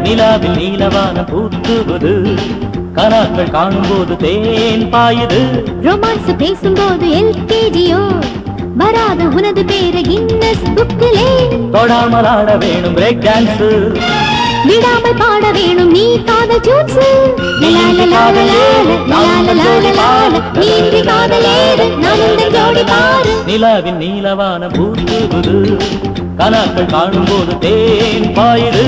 நிலாவில் நீலவானம் பூத்துவது கனாக்கள் காணும்போது தேன் பாயுது ரொமான்ஸ் பேசும்போது எல்கேஜியோ வராது உனது பேரு கின்னஸ் புக்கிலே தொடாமல் ஆட வேணும் பிரேக் டான்ஸ் விடாமல் பாட வேணும் நீ காதல் ஜூஸ் நிலாவின் நீலவானம் பூத்துவது கனாக்கள் காணும்போது தேன் பாயுது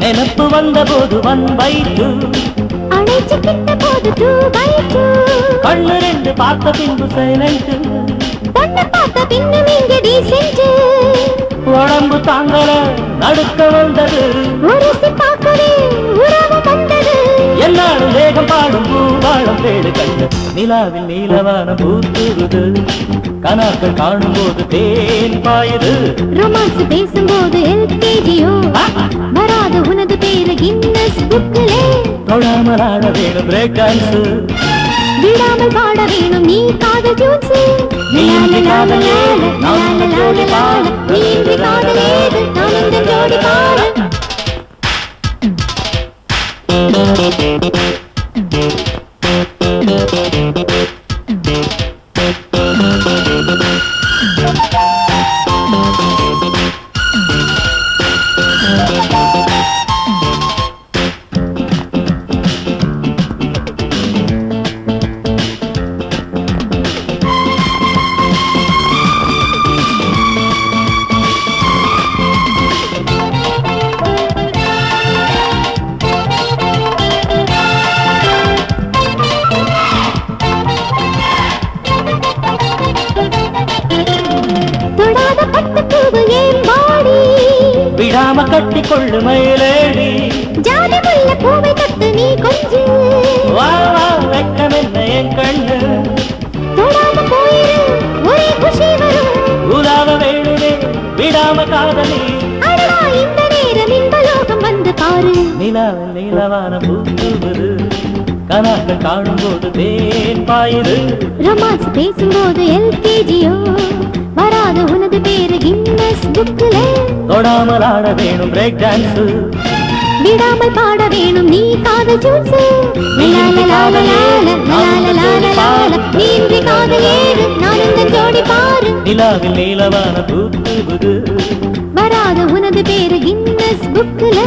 நினப்பு வந்த போது 1/2 அணைச்சு கிட்ட போது 2/2 கண்ணு ரெண்டு பார்த்த பின்பு சைலண்ட் பொண்ண பார்த்த பின்னு நீங்க டீசென்ட் உடம்பு தாங்கல நடுக்க வந்தது உரசி பார்க்கவே உறவு வந்தது எல்லாரும் வேகம் பாடும் பூவாழம் தேடு கண்டு நிலாவில் நீலவானம் பூத்துவது கனாக்கள் காணும்போது தேன் பாயுது ரொமான்ஸ் பேசும்போது எல்கேஜியோ வராது உனது பேரு கின்னஸ் புக்கிலே தொடாமல் ஆட வேணும் பிரேக் டான்ஸ் விடாமல் பாட வேணும் நீ காதல் ஜூஸ் நீந்தி காதலேது நான் ஜோடி பாடு நீந்தி காதலேது நான் ஜோடி பாடு விடாம கட்டிக்கொள்ளு மயிலேடி ஜாதி முல்ல பூவை தொட்டு நீ கொஞ்சு வா வா வெக்கம் என்ன என் கண்ணு தொடாம போயிரு ஒரே குஷி வரும் உலாவ வேணுமே விடாம காதலி அடவா இந்த நேரம் இன்பலோகம் வந்து பாரு நிலாவில் நீலவானம் பூத்துவது கனாக்கள் காணும்போது தேன் பாயுது ரொமான்ஸ் பேசும்போது எல்கேஜியோ வராது உனது பேரு கின்னஸ் புக்கிலே தொடாமல் ஆட வேணும் பிரேக் டான்ஸ் விடாமல் பாட வேணும் நீ காதல் ஜூஸ் நீந்தி காதலேது நான் ஜோடி பாரு நிலாவில் நீலவானம் பூத்துவது வராது உனது பேரு கின்னஸ் புக்கிலே